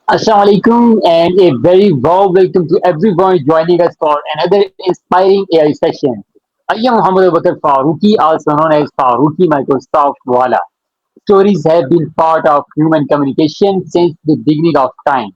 Assalamu alaikum and a very warm welcome to everyone joining us for another inspiring AI session. I am Muhammad Bakar Farooqi, also known as Farooqi Microsoft Wala. Stories have been part of human communication since the beginning of time.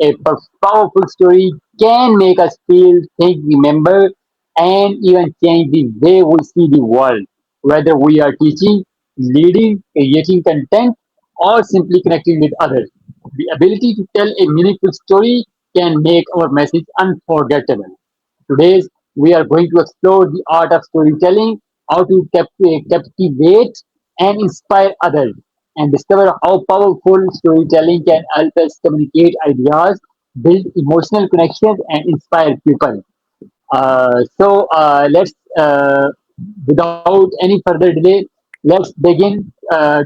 A powerful story can make us feel, think, remember, and even change the way we see the world, whether we are teaching, leading, creating content, or simply connecting with others. The ability to tell a meaningful story can make our message unforgettable. Today, we are going to explore the art of storytelling, how to captivate and inspire others, and discover how powerful storytelling can help us communicate ideas, build emotional connections, and inspire people. Let's, without any further delay, let's begin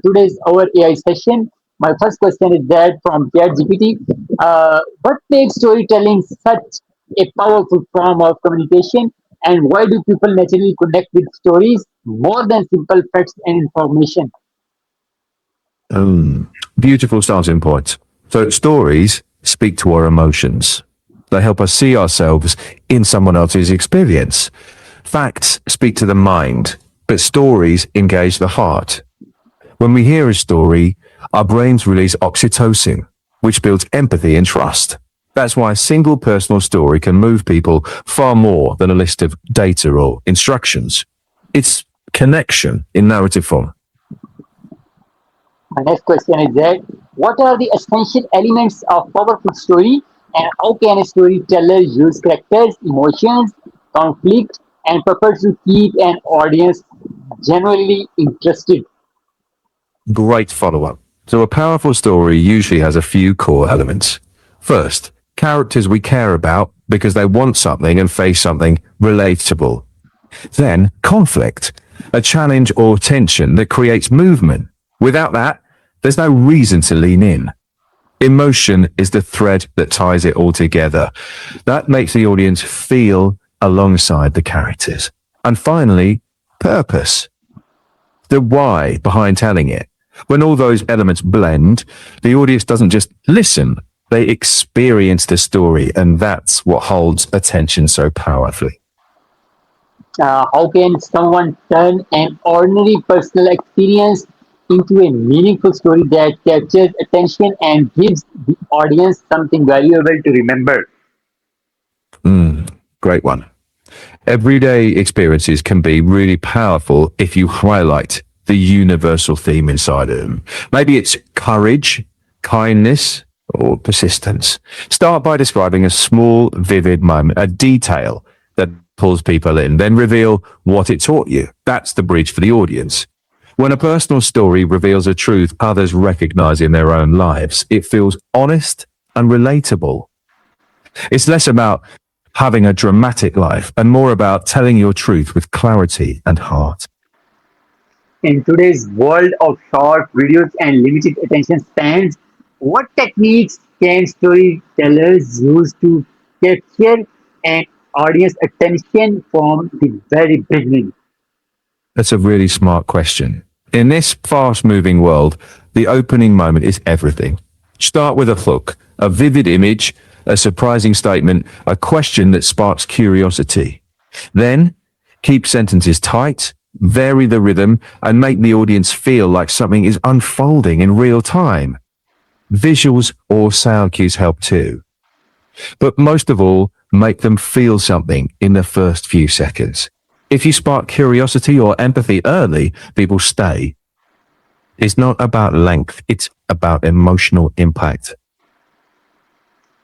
today's our AI session. My first question is that from ChatGPT, what makes storytelling such a powerful form of communication, and why do people naturally connect with stories more than simple facts and information? Beautiful starting point. So stories speak to our emotions. They help us see ourselves in someone else's experience. Facts speak to the mind, but stories engage the heart. When we hear a story, our brains release oxytocin, which builds empathy and trust. That's why a single personal story can move people far more than a list of data or instructions. It's connection in narrative form. My next question is that what are the essential elements of powerful story, and how can a storyteller use characters, emotions, conflict, and purpose to keep an audience genuinely interested? Great follow up. So, a powerful story usually has a few core elements. First, characters we care about because they want something and face something relatable. Then, conflict, a challenge or tension that creates movement. Without that, there's no reason to lean in. Emotion is the thread that ties it all together. That makes the audience feel alongside the characters. And finally, purpose, the why behind telling it. When all those elements blend, the audience doesn't just listen, they experience the story, and that's what holds attention so powerfully. How can someone turn an ordinary personal experience into a meaningful story that captures attention and gives the audience something valuable to remember? Great one. Everyday experiences can be really powerful if you highlight the universal theme inside of them. Maybe it's courage, kindness, or persistence. Start by describing a small, vivid moment, a detail that pulls people in, then reveal what it taught you. That's the bridge for the audience. When a personal story reveals a truth others recognize in their own lives, it feels honest and relatable. It's less about having a dramatic life and more about telling your truth with clarity and heart. In today's world of short videos and limited attention spans, what techniques can storytellers use to capture an audience attention from the very beginning? That's a really smart question. In this fast moving world, the opening moment is everything. Start with a hook, a vivid image, a surprising statement, a question that sparks curiosity. Then keep sentences tight, vary the rhythm, and make the audience feel like something is unfolding in real time. Visuals or sound cues help too. But most of all, make them feel something in the first few seconds. If you spark curiosity or empathy early, people stay. It's not about length, it's about emotional impact.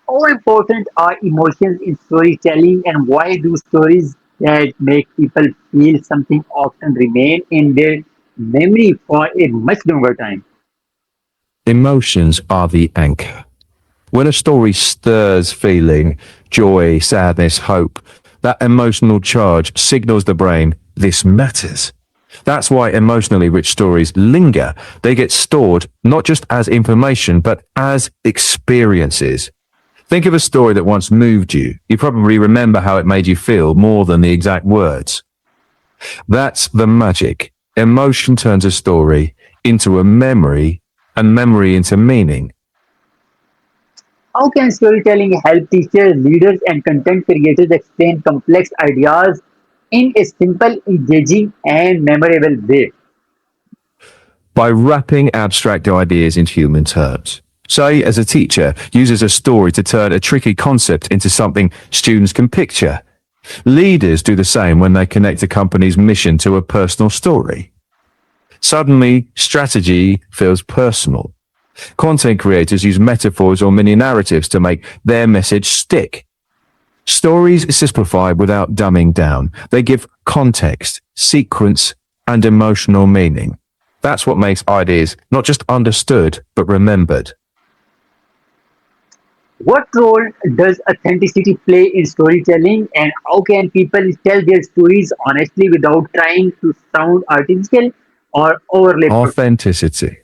How important are emotions in storytelling, and why do stories that make people feel something often remain in their memory for a much longer time? Emotions are the anchor. When a story stirs feeling, joy, sadness, hope, that emotional charge signals the brain this matters. That's why emotionally rich stories linger. They get stored not just as information, but as experiences. Think of a story that once moved you. You probably remember how it made you feel more than the exact words. That's the magic. Emotion turns a story into a memory and memory into meaning. How can storytelling help teachers, leaders, and content creators explain complex ideas in a simple, engaging, and memorable way? By wrapping abstract ideas into human terms. Say, as a teacher uses a story to turn a tricky concept into something students can picture. Leaders do the same when they connect a company's mission to a personal story. Suddenly, strategy feels personal. Content creators use metaphors or mini narratives to make their message stick. Stories simplify without dumbing down. They give context, sequence, and emotional meaning. That's what makes ideas not just understood, but remembered. What role does authenticity play in storytelling, and how can people tell their stories honestly without trying to sound artificial or overly perfect? Authenticity.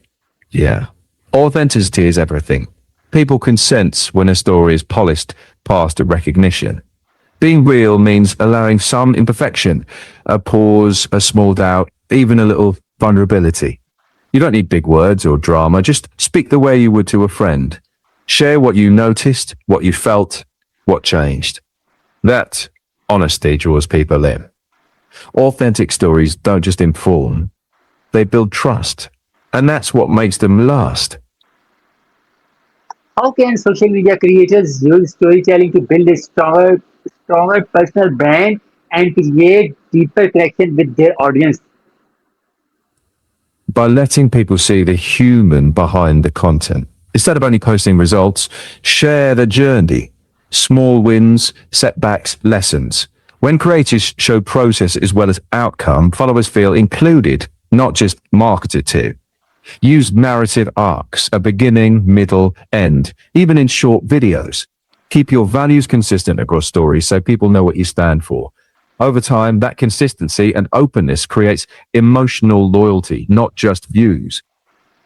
Yeah. Authenticity is everything. People can sense when a story is polished past recognition. Being real means allowing some imperfection, a pause, a small doubt, even a little vulnerability. You don't need big words or drama, just speak the way you would to a friend. Share what you noticed, what you felt, what changed. That honesty draws people in. Authentic stories don't just inform, they build trust. And that's what makes them last. How can social media creators use storytelling to build a stronger personal brand and create deeper connection with their audience? By letting people see the human behind the content. Instead of only posting results, share the journey, small wins, setbacks, lessons. When creators show process as well as outcome, followers feel included, not just marketed to. Use narrative arcs, a beginning, middle, end, even in short videos. Keep your values consistent across stories so people know what you stand for. Over time, that consistency and openness creates emotional loyalty, not just views.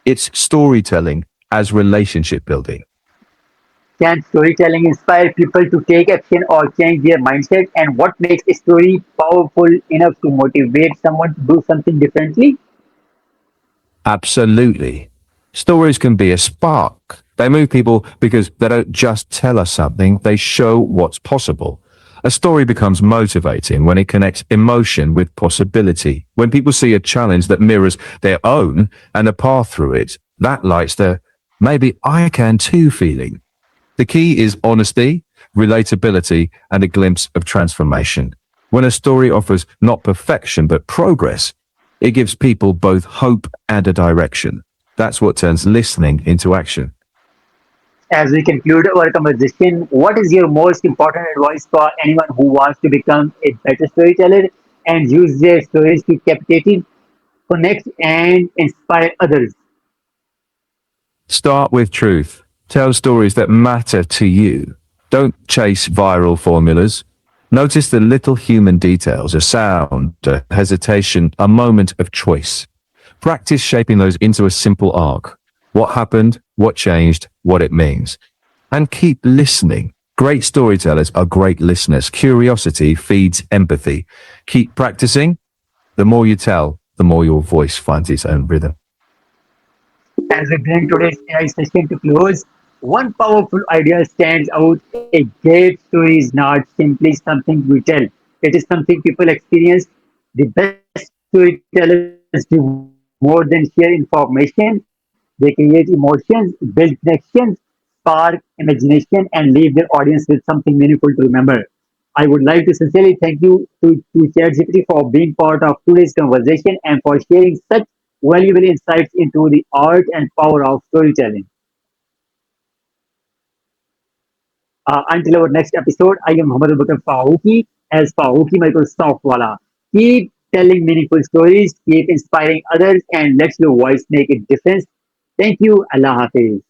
It's storytelling as relationship building. Can storytelling inspire people to take action or change their mindset? And what makes a story powerful enough to motivate someone to do something differently? Absolutely. Stories can be a spark. They move people because they don't just tell us something, they show what's possible. A story becomes motivating when it connects emotion with possibility. When people see a challenge that mirrors their own and a path through it, that lights the maybe I can too feeling. The key is honesty, relatability, and a glimpse of transformation. When a story offers not perfection but progress, it gives people both hope and a direction. That's what turns listening into action. As we conclude our conversation, what is your most important advice for anyone who wants to become a better storyteller and use their stories to captivate, connect, and inspire others? Start with truth. Tell stories that matter to you. Don't chase viral formulas. Notice the little human details, a sound, a hesitation, a moment of choice. Practice shaping those into a simple arc. What happened, what changed, what it means. And keep listening. Great storytellers are great listeners. Curiosity feeds empathy. Keep practicing. The more you tell, the more your voice finds its own rhythm. As we bring today's AI session to close, one powerful idea stands out. A great story is not simply something we tell, it is something people experience. The best storytellers do more than share information, they create emotions, build connections, spark imagination, and leave their audience with something meaningful to remember. I would like to sincerely thank you to ChatGPT for being part of today's conversation and for sharing such valuable insights into the art and power of storytelling. Until our next episode, I am Muhammad Bakar Farooqi as Farooqi Microsoft Wala. Keep telling meaningful stories, keep inspiring others, and let your voice make a difference. Thank you. Allah Hafiz.